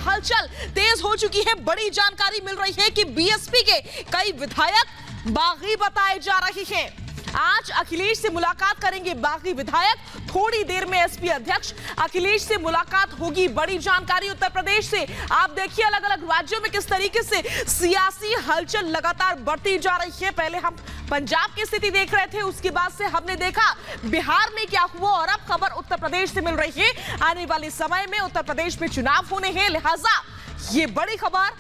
हलचल तेज हो चुकी है। बड़ी जानकारी मिल रही है कि बीएसपी के कई विधायक बागी बताए जा रहे हैं। आज अखिलेश से मुलाकात करेंगे बागी विधायक। थोड़ी देर में एसपी अध्यक्ष अखिलेश से मुलाकात होगी। बड़ी जानकारी उत्तर प्रदेश से। आप देखिए अलग अलग राज्यों में किस तरीके से सियासी हलचल लगातार बढ़ती जा रही है। पहले हम पंजाब की स्थिति देख रहे थे, उसके बाद से हमने देखा बिहार में क्या हुआ, और अब खबर उत्तर प्रदेश से मिल रही है। आने वाले समय में उत्तर प्रदेश में चुनाव होने हैं, लिहाजा ये बड़ी खबर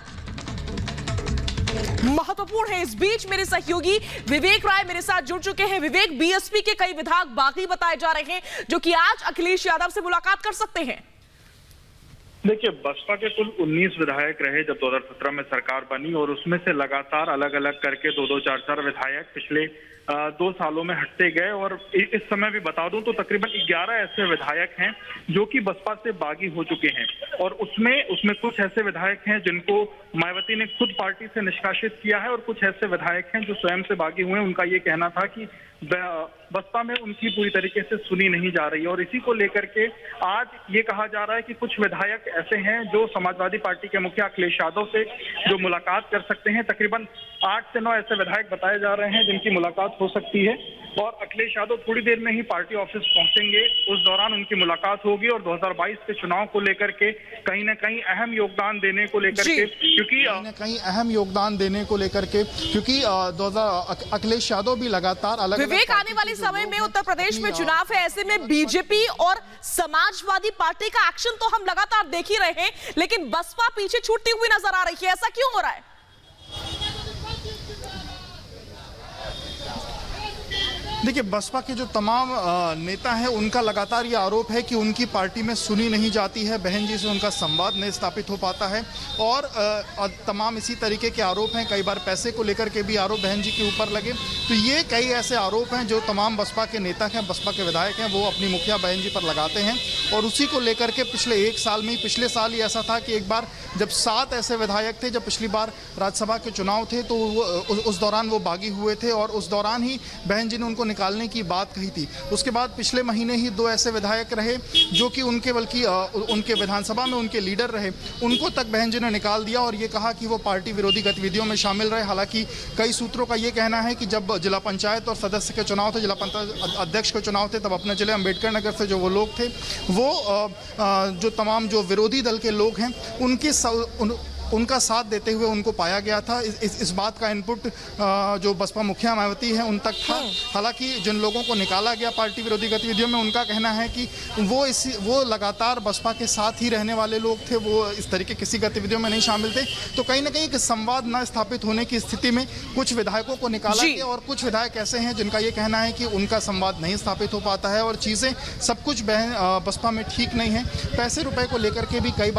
महत्वपूर्ण है। इस बीच मेरे सहयोगी विवेक राय मेरे साथ जुड़ चुके हैं। विवेक, बीएसपी के कई विधायक बागी बताए जा रहे हैं जो कि आज अखिलेश यादव से मुलाकात कर सकते हैं। देखिए, बसपा के कुल 19 विधायक रहे जब 2017 में सरकार बनी, और उसमें से लगातार अलग अलग करके 2-2, 4-4 विधायक पिछले 2 सालों में हटते गए। और इस समय भी बता दूं तो तकरीबन 11 ऐसे विधायक हैं जो कि बसपा से बागी हो चुके हैं, और उसमें कुछ ऐसे विधायक हैं जिनको मायावती ने खुद पार्टी से निष्कासित किया है, और कुछ ऐसे विधायक हैं जो स्वयं से बागी हुए। उनका ये कहना था कि बसपा में उनकी पूरी तरीके से सुनी नहीं जा रही, और इसी को लेकर के आज ये कहा जा रहा है कि कुछ विधायक ऐसे हैं जो समाजवादी पार्टी के मुखिया अखिलेश यादव से जो मुलाकात कर सकते हैं। तकरीबन 8 से 9 ऐसे विधायक बताए जा रहे हैं जिनकी मुलाकात हो सकती है, और अखिलेश यादव थोड़ी देर में ही पार्टी ऑफिस पहुंचेंगे। उस दौरान उनकी मुलाकात होगी, और 2022 के चुनाव को लेकर के कहीं ना कहीं अहम योगदान देने को लेकर के, क्योंकि अखिलेश यादव भी लगातार अलग विवेक, आने वाले समय में उत्तर प्रदेश में चुनाव है, ऐसे में बीजेपी और समाजवादी पार्टी का एक्शन तो हम लगातार देख ही रहे हैं, लेकिन बसपा पीछे छूटती हुई नजर आ रही है। ऐसा क्यों हो रहा है? देखिए, बसपा के जो तमाम नेता हैं उनका लगातार ये आरोप है कि उनकी पार्टी में सुनी नहीं जाती है, बहन जी से उनका संवाद नहीं स्थापित हो पाता है, और तमाम इसी तरीके के आरोप हैं। कई बार पैसे को लेकर के भी आरोप बहन जी के ऊपर लगे। तो ये कई ऐसे आरोप हैं जो तमाम बसपा के नेता हैं, बसपा के विधायक हैं, वो अपनी मुखिया बहन जी पर लगाते हैं। और उसी को लेकर के पिछले 1 साल में, पिछले साल ही ऐसा था कि एक बार जब 7 ऐसे विधायक थे, जब पिछली बार राज्यसभा के चुनाव थे, तो उस दौरान वो बागी हुए थे, और उस दौरान ही बहन जी ने उनको निकालने की बात कही थी। उसके बाद पिछले महीने ही 2 ऐसे विधायक रहे जो कि उनके विधानसभा में उनके लीडर रहे, उनको तक बहन जी ने निकाल दिया, और ये कहा कि वो पार्टी विरोधी गतिविधियों में शामिल रहे। हालांकि कई सूत्रों का ये कहना है कि जब जिला पंचायत और सदस्य के चुनाव थे, जिला पंचायत अध्यक्ष के चुनाव थे, तब अपने जिले अम्बेडकर नगर से जो वो लोग थे, वो जो तमाम जो विरोधी दल के लोग हैं उनका साथ देते हुए उनको पाया गया था। इस बात का इनपुट जो बसपा मुखिया मायावती है उन तक था। हालांकि जिन लोगों को निकाला गया पार्टी विरोधी गतिविधियों में, उनका कहना है कि वो लगातार बसपा के साथ ही रहने वाले लोग थे, वो इस तरीके किसी गतिविधियों में नहीं शामिल थे। तो कहीं ना कहीं एक संवाद न स्थापित होने की स्थिति में कुछ विधायकों को निकाला गया, और कुछ विधायक ऐसे हैं जिनका ये कहना है कि उनका संवाद नहीं स्थापित हो पाता है, और चीज़ें सब कुछ बसपा में ठीक नहीं है। पैसे रुपए को लेकर के भी कई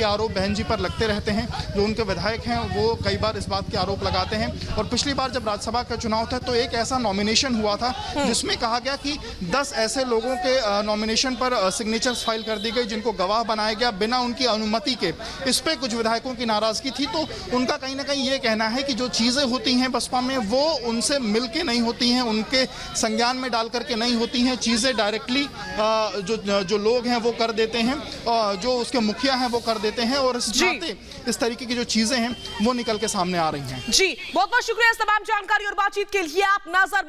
आरोप बहन जी पर लगते रहते हैं। जो उनके विधायक हैं वो कई बार इस बात के आरोप लगाते हैं। और पिछली बार जब राज्यसभा का चुनाव था तो एक ऐसा नॉमिनेशन हुआ था जिसमें कहा गया कि 10 ऐसे लोगों के नॉमिनेशन पर सिग्नेचर्स फाइल कर दी गई जिनको गवाह बनाया गया बिना उनकी अनुमति के। इस पे कुछ विधायकों की नाराजगी थी। तो उनका कहीं ना कहीं ये कहना है कि जो चीज़ें होती हैं बसपा में वो उनसे मिल के नहीं होती हैं, उनके संज्ञान में डाल करके नहीं होती हैं। चीज़ें डायरेक्टली जो लोग हैं वो कर देते हैं, जो उसके मुखिया हैं वो कर देते हैं, और इस तरीके की जो चीजें हैं वो निकल के सामने आ रही हैं। जी, बहुत बहुत शुक्रिया इस तमाम जानकारी और बातचीत के लिए। आप नजर